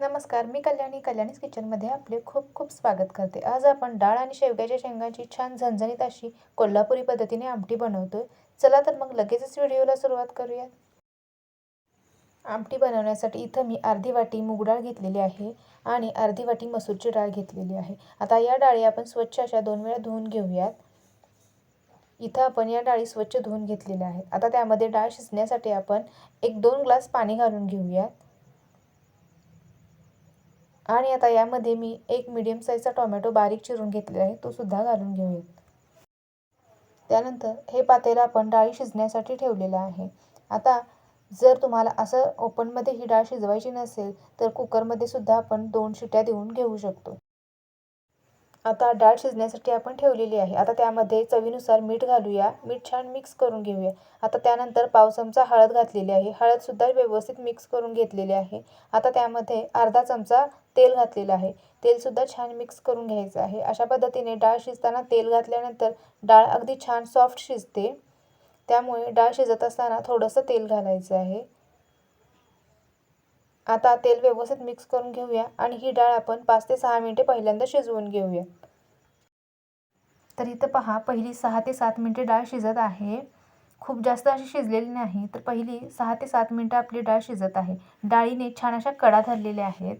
नमस्कार, मी कल्याणीच किचनमध्ये आपले खूप खूप स्वागत करते. आज आपण डाळ आणि शेवग्याच्या शेंगाची छान झणझणीत अशी कोल्हापुरी पद्धतीने आमटी बनवतोय. चला तर मग लगेचच व्हिडिओला सुरुवात करूया. आमटी बनवण्यासाठी इथं मी अर्धी वाटी मूग डाळ घेतलेली आहे आणि अर्धी वाटी मसूरची डाळ घेतलेली आहे. आता या डाळी आपण स्वच्छ अशा 2 वेळा धुवून घेऊयात. इथं आपण या डाळी स्वच्छ धुवून घेतलेल्या आहेत. आता त्यामध्ये डाळ शिजण्यासाठी आपण 1-2 ग्लास पाणी घालून घेऊयात. आणि आता यामध्ये मी एक मीडियम साईजचा टोमॅटो बारीक चिरून घेतलेला आहे, तो सुद्धा घालून घेऊयात. त्यानंतर हे पातेलं आपण डाळी शिजण्यासाठी ठेवलेलं आहे. आता जर तुम्हाला असं ओपनमध्ये ही डाळ शिजवायची नसेल तर कुकरमध्ये सुद्धा आपण 2 शिट्या देऊन घेऊ शकतो. आता डाळ शिजण्यासाठी आपण ठेवलेली आहे. आता त्यामध्ये चवीनुसार मीठ घालूया. मीठ छान मिक्स करून घेऊया. आता त्यानंतर पाव चमचा हळद घातलेली आहे. हळदसुद्धा व्यवस्थित मिक्स करून घेतलेली आहे. आता त्यामध्ये अर्धा चमचा तेल घातलेलं आहे. तेलसुद्धा छान मिक्स करून घ्यायचं आहे. अशा पद्धतीने डाळ शिजताना तेल घातल्यानंतर डाळ अगदी छान सॉफ्ट शिजते. त्यामुळे डाळ शिजत असताना थोडंसं तेल घालायचं आहे. आता तेल व्यवस्थित मिक्स करून घेऊया आणि ही डाळ आपण 5 ते 6 मिनिटे पहिल्यांदा शिजवून घेऊया. तर इथं पहा, पहिली 6 ते 7 मिनिटे डाळ शिजत आहे. खूप जास्त अशी शिजलेली नाही, तर पहिली 6 ते 7 मिनिटं आपली डाळ शिजत आहे. डाळीने छान अशा कडा धरलेल्या आहेत.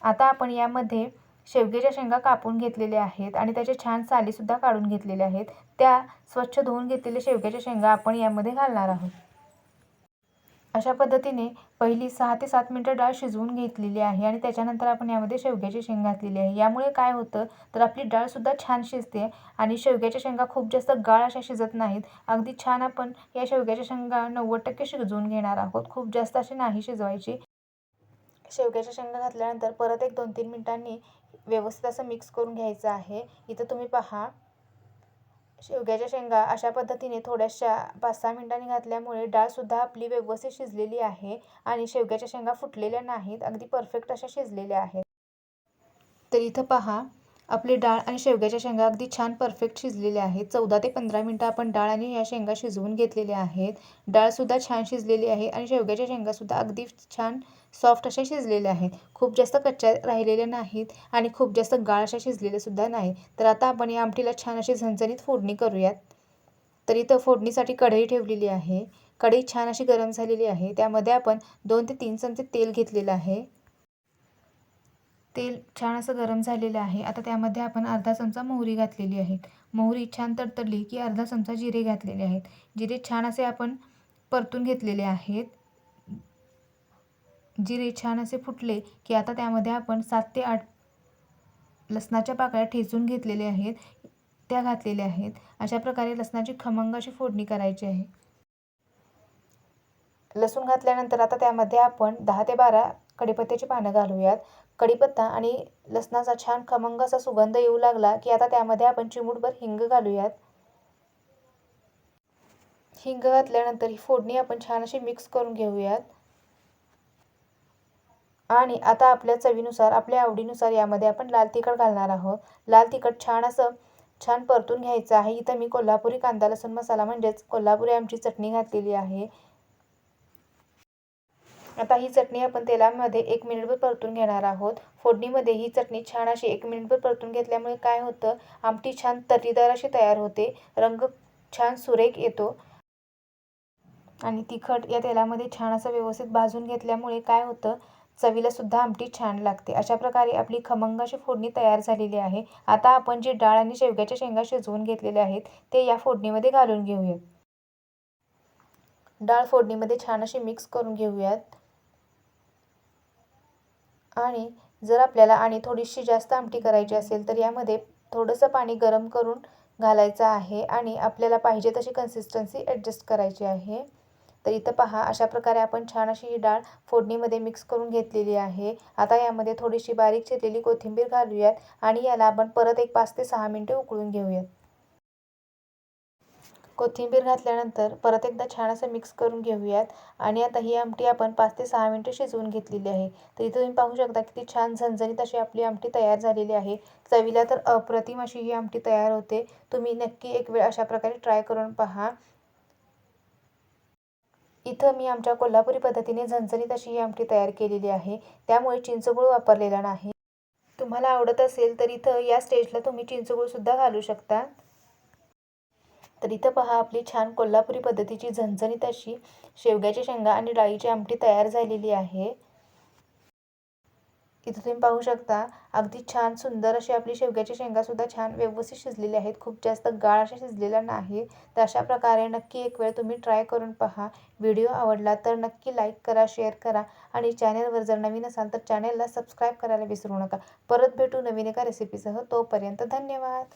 आता आपण यामध्ये शेवग्याच्या शेंगा कापून घेतलेल्या आहेत आणि त्याचे छान सालीसुद्धा काढून घेतलेल्या आहेत. त्या स्वच्छ धुवून घेतलेल्या शेवग्याच्या शेंगा आपण यामध्ये घालणार आहोत. अशा पद्धतीने पहिली 6 ते 7 मिनिटं डाळ शिजवून घेतलेली आहे आणि त्याच्यानंतर आपण यामध्ये शेवग्याची शेंग घातलेली आहे. यामुळे काय होतं, तर आपली डाळसुद्धा छान शिजते आणि शेवग्याच्या शेंगा खूप जास्त गाळ अशा शिजत नाहीत. अगदी छान आपण या शेवग्याच्या शेंगा 90% शिजवून घेणार आहोत. खूप जास्त अशी नाही शिजवायची. शेवग्याच्या शेंगा घातल्यानंतर परत एक 2-3 मिनिटांनी व्यवस्थित असं मिक्स करून घ्यायचं आहे. इथं तुम्ही पहा, शेवग्याच्या शेंगा अशा पद्धतीने थोड्याशा 5-6 मिनिटांनी घातल्यामुळे डाळसुद्धा आपली व्यवस्थित शिजलेली आहे आणि शेवग्याच्या शेंगा फुटलेल्या नाहीत. अगदी परफेक्ट अशा शिजलेल्या आहेत. तर इथं पहा, आपली डाळ आणि शेवग्याच्या शेंगा अगदी छान परफेक्ट शिजलेल्या आहेत. 14 ते 15 मिनिटं आपण डाळ आणि या शेंगा शिजवून घेतलेल्या आहेत. डाळसुद्धा छान शिजलेली आहे आणि शेवग्याच्या शेंगासुद्धा अगदी छान सॉफ्ट अशा शिजलेल्या आहेत. खूप जास्त कच्च्या राहिलेल्या नाहीत आणि खूप जास्त गाळ अशा शिजलेल्यासुद्धा नाही. तर आता आपण या आमटीला छान अशी झणझणीत फोडणी करूयात. तर इथं फोडणीसाठी कढई ठेवलेली आहे. कढई छान अशी गरम झालेली आहे. त्यामध्ये आपण 2 ते 3 चमचे तेल घेतलेलं आहे. तेल छान असं गरम झालेलं आहे. आता त्यामध्ये आपण अर्धा चमचा मोहरी घातलेली आहे. मोहरी छान तडतडली की अर्धा चमचा जिरे घातलेले आहेत. जिरे छान असे आपण परतून घेतलेले आहेत. जिरे छान असे फुटले की आता त्यामध्ये आपण 7 ते 8 लसणाच्या पाकळ्या ठेचून घेतलेल्या आहेत, त्या घातलेल्या आहेत. अशा प्रकारे लसणाची खमंग अशी फोडणी करायची आहे. लसूण घातल्यानंतर आता त्यामध्ये आपण 10 ते 12 कढीपत्त्याची पानं घालूयात. कढीपत्ता आणि लसणाचा छान खमंग असा सुगंध येऊ लागला की आता त्यामध्ये आपण चिमूटभर हिंग घालूयात. हिंग घातल्यानंतर ही फोडणी आपण छान अशी मिक्स करून घेऊयात. आणि आता आपल्या चवीनुसार, आपल्या आवडीनुसार यामध्ये आपण लाल तिखट घालणार आहोत. लाल तिखट छान परतून घ्यायचं आहे. इथं मी कोल्हापुरी कांदा लसूण मसाला म्हणजेच कोल्हापुरी आमची चटणी घातलेली आहे. आता ही चटणी आपण तेलामध्ये 1 मिनिटभर परतून घेणार आहोत. फोडणीमध्ये ही चटणी छान अशी 1 मिनिटभर परतून घेतल्यामुळे काय होतं, आमटी छान तर्रीदार अशी तयार होते. रंग छान सुरेख येतो आणि तिखट या तेलामध्ये छान असं व्यवस्थित भाजून घेतल्यामुळे काय होतं, चवीला सुद्धा आमटी छान लागते. अशा प्रकारे आपली खमंग अशी फोडणी तयार झालेली आहे. आता आपण जी डाळ आणि शेवग्याच्या शेंगा शिजवून घेतलेल्या आहेत, ते या फोडणीमध्ये घालून घेऊयात. डाळ फोडणीमध्ये छान अशी मिक्स करून घेऊयात. आणि जर आपल्याला आणि थोडीशी जास्त आमटी करायची असेल तर यामध्ये थोडंसं पाणी गरम करून घालायचं आहे आणि आपल्याला पाहिजे तशी कन्सिस्टन्सी ॲडजस्ट करायची आहे. तर इथं पहा, अशा प्रकारे आपण छान अशी ही डाळ फोडणीमध्ये मिक्स करून घेतलेली आहे. आता यामध्ये थोडीशी बारीक चिरलेली कोथिंबीर घालूयात आणि याला आपण परत एक 5 ते 6 मिनिटे उकळून घेऊयात. कोथिंबीर घातल्यानंतर परत एकदा छान असं मिक्स करून घेऊयात आणि आता ही आमटी आपण 5 ते 6 मिनिटे शिजवून घेतलेली आहे. तर इथे तुम्ही पाहू शकता किती छान झणझणीत अशी आपली आमटी तयार झालेली आहे. चवीला तर अप्रतिम अशी ही आमटी तयार होते. तुम्ही नक्की एक वेळ अशा प्रकारे ट्राय करून पहा. इथं मी आमच्या कोल्हापुरी पद्धतीने झणझणीत अशी ही आमटी तयार केलेली आहे, त्यामुळे चिंचगूळ वापरलेला नाही. तुम्हाला आवडत असेल तर इथं या स्टेजला तुम्ही चिंचगूळसुद्धा घालू शकता. तर इथं पहा आपली छान कोल्हापुरी पद्धतीची झणझणीत अशी शेवग्याच्या शेंगा आणि डाळीची आमटी तयार झालेली आहे. इथं तुम्ही पाहू शकता अगदी छान सुंदर अशी आपली शेवग्याची शेंगासुद्धा छान व्यवस्थित शिजलेली आहेत. खूप जास्त गाळ अशा शिजलेल्या नाही. तर अशा प्रकारे नक्की एक वेळ तुम्ही ट्राय करून पहा. व्हिडिओ आवडला तर नक्की लाईक करा, शेअर करा आणि चॅनेलवर जर नवीन असाल तर चॅनेलला सबस्क्राईब करायला विसरू नका. परत भेटू नवीन एका रेसिपीसह. तोपर्यंत धन्यवाद.